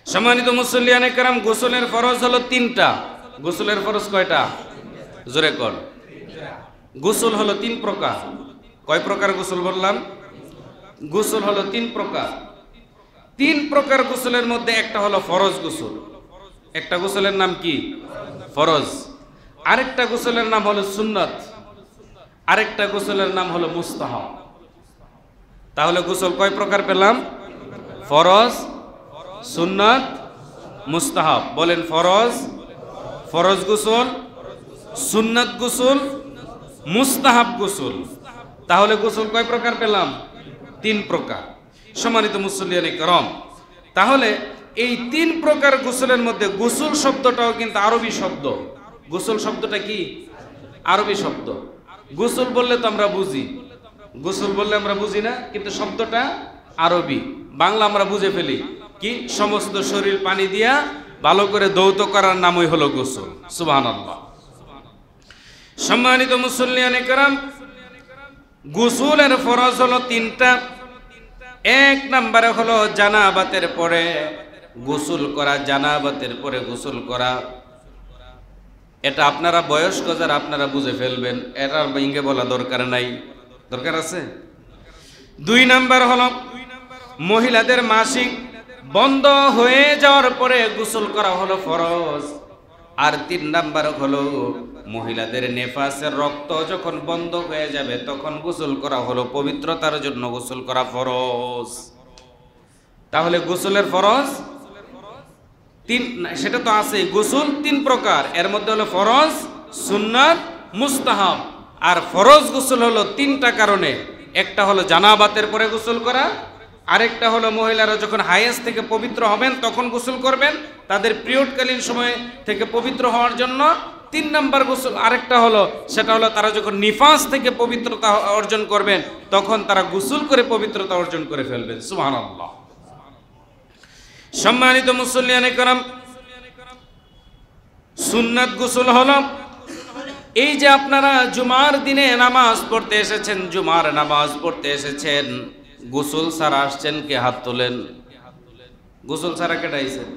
সম্মানিত মুসল্লিয়ানে কেরাম, গোসলের ফরজ হলো তিনটা। গোসলের ফরজ কয়টা? জোরে কর। গোসল হলো তিন প্রকার। কয় প্রকার গোসল বললাম? গোসল হলো তিন প্রকার। তিন প্রকার গোসলের মধ্যে একটা হলো ফরজ গোসল। একটা গোসলের নাম কি? ফরজ। আরেকটা গোসলের নাম হলো সুন্নাত, আরেকটা গোসলের নাম হলো মুস্তাহাব। তাহলে গোসল কয় প্রকার পেলাম? ফরজ, সুন্নাত, মুস্তাহাব। বলেন ফরজ, ফরজ গোসল, সুন্নাত গোসল, মুস্তাহাব গোসল। তাহলে গোসল কয় প্রকার পেলাম? তিন প্রকার। সম্মানিত মুসল্লিয়ানে কেরাম, তাহলে এই তিন প্রকার গোসলের মধ্যে গোসল শব্দটাও কিন্তু আরবি শব্দ। গোসল শব্দটা কি? আরবি শব্দ। গোসল বললে তো আমরা বুঝি, গোসল বললে আমরা বুঝি না, কিন্তু শব্দটা আরবি। বাংলা আমরা বুঝে ফেলি কি? সমস্ত শরীর পানি দিয়া ভালো করে ধৌত করার নামই হলো গোসল। সুবহানাল্লাহ। সম্মানিত মুসল্লিয়ানে কেরাম, গোসলের ফরজ হলো তিনটা। এক নম্বরে হলো জানাবাতের পরে গোসল করা। জানাবাতের পরে গোসল করা, এটা আপনারা বয়স্ক যারা আপনারা বুঝে ফেলবেন, এটা ভেঙে বলা দরকার নাই। দরকার আছে? দুই নাম্বার হলো মহিলাদের মাসিক বন্ধ হয়ে যাওয়ার পরে গোসল করা হলো ফরজ। আর তিন নাম্বার হলো মহিলাদের নেফাসের রক্ত যখন বন্ধ হয়ে যাবে তখন গোসল করা হলো পবিত্রতার জন্য গোসল করা ফরজ। তাহলে গোসলের ফরজ তিন, সেটা তো আছে। গোসল তিন প্রকার, এর মধ্যে হলো ফরজ, সুন্নাত, মুস্তাহাব। আর ফরজ গোসল হলো তিনটা কারণে। একটা হলো জানাবাতের পরে গোসল করা, আরেকটা হলো মহিলারা যখন হায়েজ থেকে পবিত্র হবেন তখন গোসল করবেন, তাদের পিরিয়ডকালীন সময় থেকে পবিত্র হওয়ার জন্য। তিন নাম্বার গোসল আরেকটা হলো, সেটা হলো তারা যখন নিফাস থেকে পবিত্রতা অর্জন করবেন তখন তারা গোসল করে পবিত্রতা অর্জন করে ফেলবেন। সুবহানাল্লাহ। সম্মানিত মুসল্লিয়ানে কেরাম, সুন্নাত গোসল হলো এই যে আপনারা জুমার দিনে নামাজ পড়তে এসেছেন, জুমার নামাজ পড়তে এসেছেন, গোসল ছাড়া আসছেন, কে হাত তোলেন? গোসল ছাড়া কেটে আইছেন?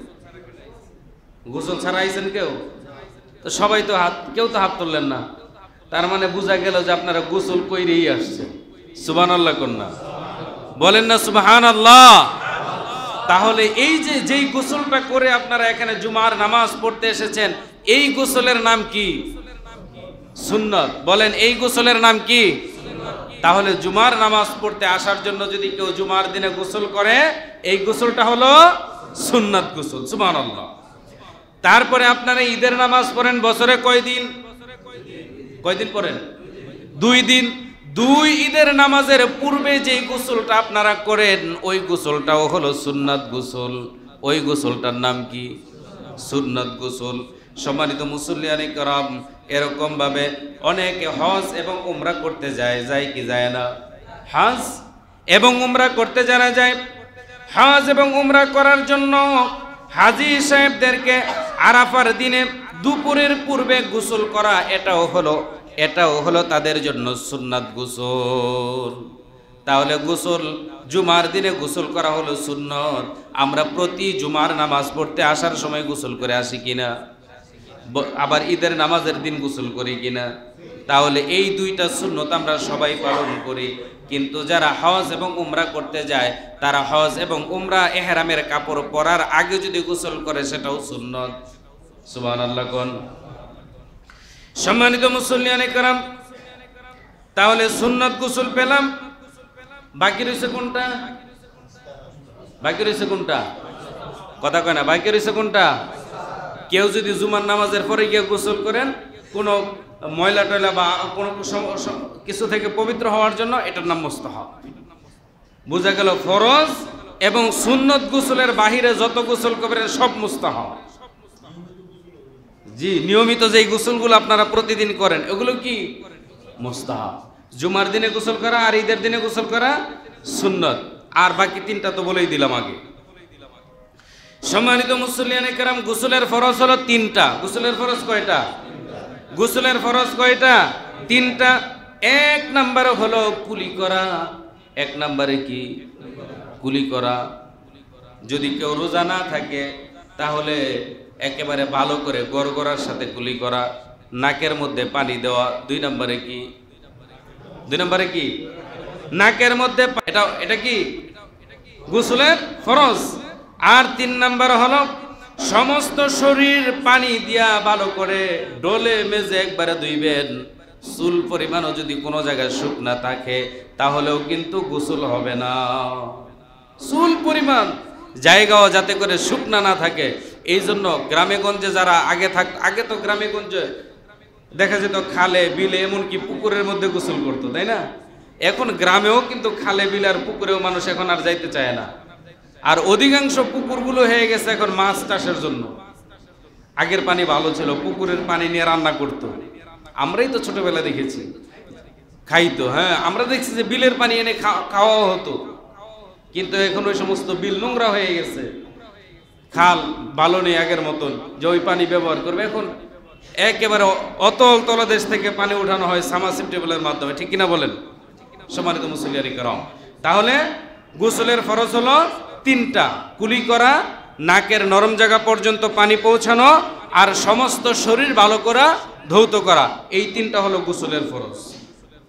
গোসল ছাড়া আইছেন কেউ? তো সবাই তো হাত, কেউ তো হাত তুললেন না। তার মানে বোঝা গেল যে আপনারা গোসল কইরেই আসছেন। সুবহানাল্লাহ কন্যা বলেন না সুবহানাল্লাহ। তাহলে এই যে যেই গোসলটা করে আপনারা এখানে জুমার নামাজ পড়তে এসেছেন, এই গোসলের নাম কি? সুন্নাত। বলেন এই গোসলের নাম কি? তাহলে জুমার নামাজ পড়তে আসার জন্য যদি কেউ জুমার দিনে গোসল করে, এই গোসলটা হলো সুন্নাত গোসল। সুবহানাল্লাহ। তারপরে আপনারা ঈদের নামাজ পড়েন বছরে কয়দিন? কয়দিন পড়েন? 2 দিন। 2 ঈদের নামাজের পূর্বে যে গোসলটা আপনারা করেন ওই গোসলটাও হলো সুন্নাত গোসল। ওই গোসলটার নাম কি? সুন্নাত গোসল। সম্মানিত মুসল্লিয়ানে কেরাম, এরকম ভাবে অনেকে হজ এবং উমরা করতে যায়, যায় কি যায় না? হজ এবং উমরা করতে যারা যায়, হজ এবং উমরা করার জন্য হাজী সাহেবদেরকে আরাফার দিনে দুপুরের পূর্বে গোসল করা, এটাও হলো তাদের জন্য সুন্নাত গোসল। তাহলে গোসল জুমার দিনে গোসল করা হলো সুন্নত। আমরা প্রতি জুমার নামাজ পড়তে আসার সময় গোসল করে আসি কিনা? আবার ঈদের নামাজের দিন গোসল করি কিনা? তাহলে এই দুইটা সুন্নত আমরা সবাই পালন করি। কিন্তু যারা হজ এবং উমরা করতে যায় তারা হজ এবং উমরা এহরামের কাপড় পরার আগে যদি গোসল করে সেটাও সুন্নত। সুবহানাল্লাহ কোন। সম্মানিত মুসল্লিয়ানে কেরাম, তাহলে সুন্নাত গোসল পেলাম। বাকি রয়েছে কোনটা? বাকি রয়েছে কোনটা? কথা কয় না। বাকি রয়েছে কোনটা? কেউ যদি জুমার নামাজের পরে গিয়ে গোসল করেন কোনো ময়লা টয়লা বা কোনো কিছু থেকে পবিত্র হওয়ার জন্য, এটার নাম মুস্তাহাব। বোঝা গেল ফরজ এবং সুন্নত গোসলের বাহিরে যত গোসল করবেন সব মুস্তাহাব। জি, নিয়মিত যেই গোসলগুলো আপনারা প্রতিদিন করেন এগুলো কি? মুস্তাহাব। জুমার দিনে গোসল করা আর ঈদের দিনে গোসল করা সুন্নত। আর বাকি তিনটা তো বলেই দিলাম আগে। সম্মানিত মুসল্লিয়ানে কেরাম, গোসলের ফরজ হলো তিনটা। গোসলের ফরজ কয়টা? গোসলের ফরজ কয়টা? তিনটা। এক নম্বরে হলো কুলি করা। এক নম্বরে কি? কুলি করা। যদি কেউ রোজা না থাকে তাহলে একেবারে ভালো করে গড়গড়ার সাথে কুলি করা, নাকের মধ্যে পানি দেওয়া। 2 নম্বরে কি? 2 নম্বরে কি? নাকের মধ্যে এটা কি গোসলের ফরজ। আর 3 নম্বর হলো সমস্ত শরীর পানি দিয়া ভালো করে ডলে মেজে একবারে ধুইবেন। চুল পরিমাণও যদি কোনো জায়গায় শুকনা থাকে তাহলেও কিন্তু গোসল হবে না। চুল পরিমাণ জায়গাও যাতে করে শুকনা না থাকে। এই জন্য গ্রামে গঞ্জে যারা আগে তো গ্রামে গঞ্জে দেখা যেত খালে বিলে এমনকি পুকুরের মধ্যে গোসল করতো, তাই না? এখন গ্রামেও কিন্তু খালে বিলে আর পুকুরেও মানুষ এখন আর যাইতে চায় না। আর অধিকাংশ পুকুরগুলো হয়ে গেছে এখন মাছ চাষের জন্য। আগের পানি ভালো ছিল, পুকুরের পানি নিয়ে রান্না করতো, আমরাই তো ছোটবেলা দেখেছি, খাইতো। হ্যাঁ, আমরা দেখছি যে বিলের পানি এনে খাওয়া হতো। কিন্তু এখন ওই সমস্ত বিল নোংরা হয়ে গেছে, খাল ভালো নেই আগের মতন যে ওই পানি ব্যবহার করবে। এখন একেবারে অতল তলদেশ থেকে পানি উঠানো হয় সাবমার্সিবলের মাধ্যমে, ঠিক কিনা বলেন সম্মানিত মুসল্লিয়ানি کرام? তাহলে গোসলের ফরজ হলো 3টা: কুলি করা, নাকের নরম জায়গা পর্যন্ত পানি পৌঁছানো, আর সমস্ত শরীর ভালো করা, ধৌত করা। এই 3টা হলো গোসলের ফরজ।